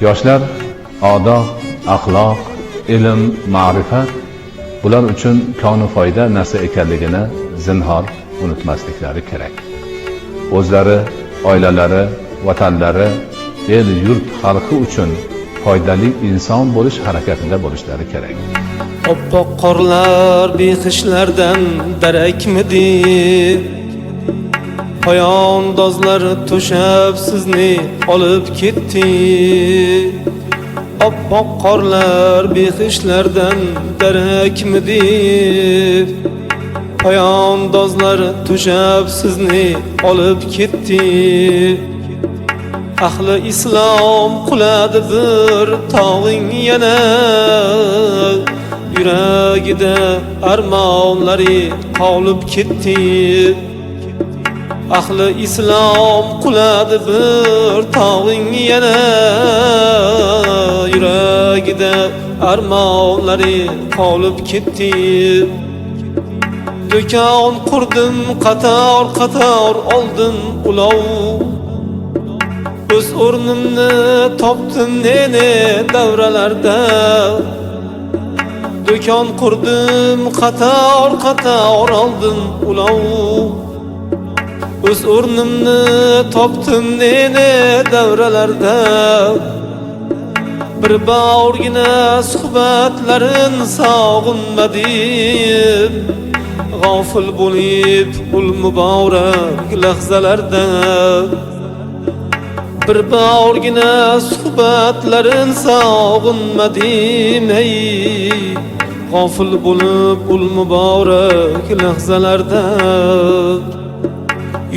Yoshlar odob, axloq, ilm, ma'rifat bular uchun konu foyda narsa ekanligini zinhor unutmasliklari kerak. O'zlari, oilalari, vatanlari, el, yurt, xalqi uchun foydali inson bo'lish harakatida bo'lishlari kerak. Oppoq qorlar behishlardan darakmidi? Poyandozlar to'shab sizni olib ketdi. Oppoq qorlar behishlardan darakmidi? Poyandozlar to'shab sizni olib ketdi. Ahli islom quladi bir tog'ing yana, yuragida armonlari qolib ketdi. Ahli islom quladi bir tog'ing yana, yuragida armonlari qolib ketdi. Do'kon qurdim qator qator oldim ulov, o'z o'rnimni topdim nene davralarda. Do'kon qurdim qator qator oldim ulov, o'z o'rnimni topdim nene davralarda. Bir bag'rgina suhbatlarin sog'inmadim, g'ofil bo'lib ul muborak lahzalarda. Bir bag'rgina suhbatlarin sog'inmadim, ey g'ofil bo'lib ul muborak lahzalarda.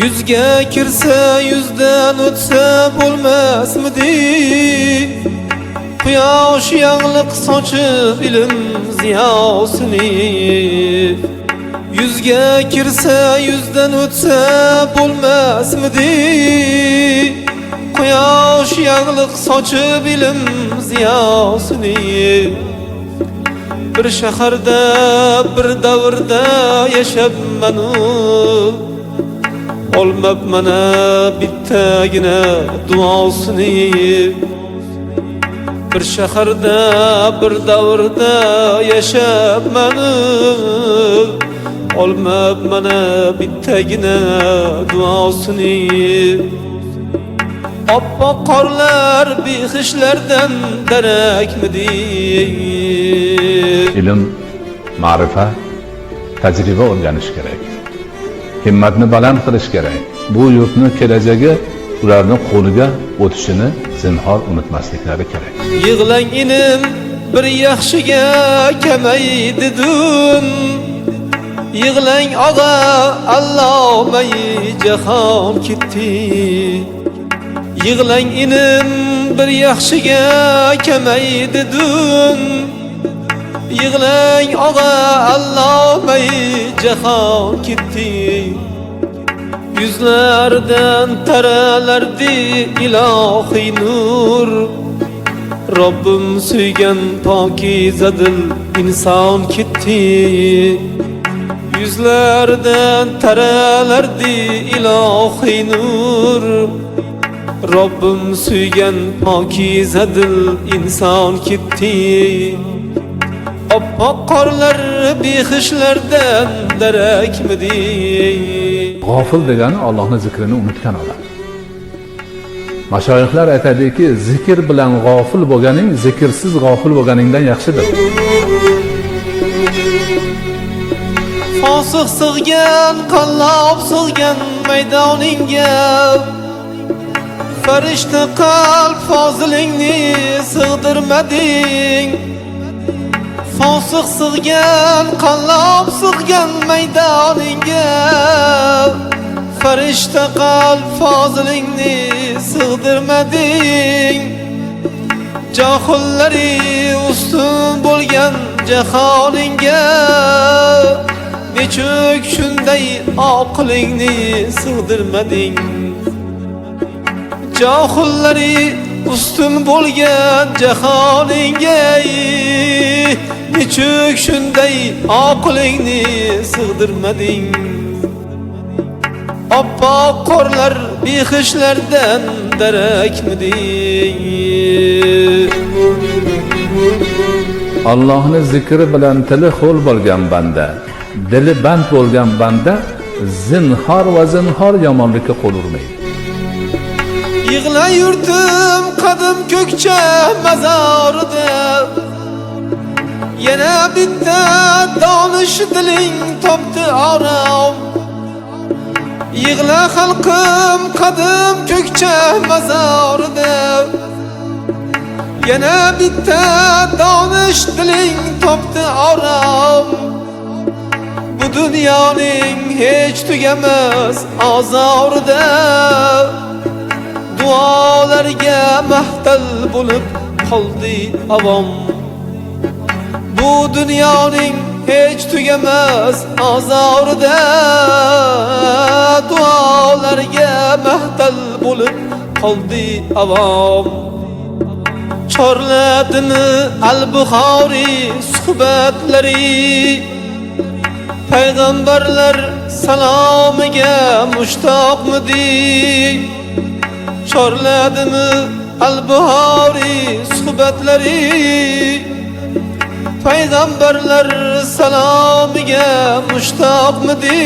Yuzga kirsa yuzdan o'tsa bo'lmasmidi? Quyosh yangliq sochib ilm ziyosini. Yuzga kirsa yuzdan o'tsa bo'lmasmidi? Quyosh yangliq sochib ilm ziyosini. Bir shaharda bir davrda yashab olmabman bittagina duosini. Bir shaharda bir davrda yashab olmabman bittagina duosini. Oppoq qorlar behishlardan darakmidi? Ilm, ma'rifat, tajriba o'rganish kerak. Himmatni baland qilish kerak. Bu yurtni kelajagi ularning qo'liga o'tishini zinhor unutmasliklari kerak. Yig'lang inim bir yaxshiga kamaydi dun. Yig'lang og'a allomay jahon ketdi. Yig'lang inim bir yaxshiga kamaydi dun. Yig'lang og'a allomay jahon ketdi. Yuzlardan taralardi ilohiy nur. Robbim suygan pokizadil inson ketdi. Yuzlardan taralardi ilohiy nur. Robbim suygan pokizadil inson ketdi. Oppoq qorlar behishlardan darakmidi? G'ofil degani Allohning zikrini unutgan odam. Mashoyixlar aytadiki, zikr bilan g'ofil bo'lganing zikrsiz g'ofil bo'lganingdan yaxshidir. Fosiq sig'gan, qallob sig'gan maydoningga, farishta qalb fozilingni sig'dirmading. Fosiq sig'gan, qallob sig'gan maydoningga, farishta qalb fozilingni sig'dirmading. Johillari ustun bo'lgan jahoningga, nechuk shunday oqilingni sig'dirmading. Johillari ustun bo'lgan jahoningga, nechuk shunday oqilingni sig'dirmading. Oppoq qorlar bexishlardan darakmidi? Allohning zikri bilan tili xo'l bo'lgan banda, dili band bo'lgan banda zinhor va zinhor yomonlikka qo'l urmaydi. Yig'la yurtim qadim ko'kcha mazorida, yana bitta donish diling topdi orom. Yig'la xalqim qadim ko'kcha mazorida, yana bitta donish diling topdi orom. Bu dunyoning hech tugamas azorida, duolarga mahtal bo'lib qoldi avom. Bu dunyoning hech tugamas azorida, duolarga mahtal bo'lib qoldi avom. Chorladimi al-Buxoriy suhbatlari, payg'ambarlar salomiga mushtoqmidi? Chorladimi al-Buxoriy suhbatlari, payg'ambarlar salomiga mushtoqmidi?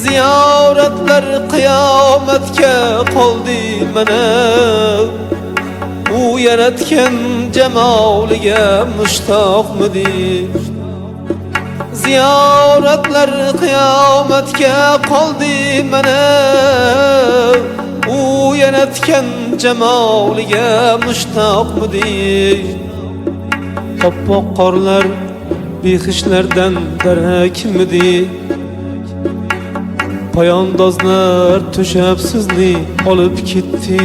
Ziyoratlar qiyomatga qoldi mana, u yaratgan jamoliga mushtoqmidi? Ziyoratlar qiyomatga qoldi mana, u yaratgan jamoliga mushtoqmidi? Oppoq qorlar bexishlardan darakmidi? Poyandozlar to'shab sizni olib ketdi.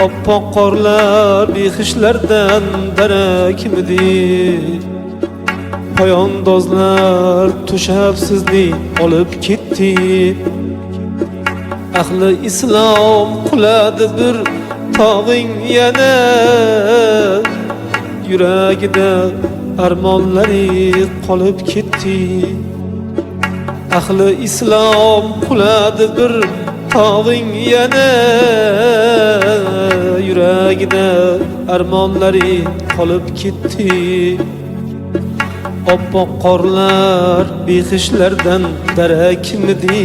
Oppoq qorlar bexishlardan darakmidi? Poyandozlar to'shab sizni olib ketdi. Ahli islom quladi bir tog'ing yana, yuragida armonlari qolib ketdi. Ahli islom quladi bir tog'ing yana, yuragida armonlari qolib ketdi. Oppoq qorlar bexishlardan darakmidi?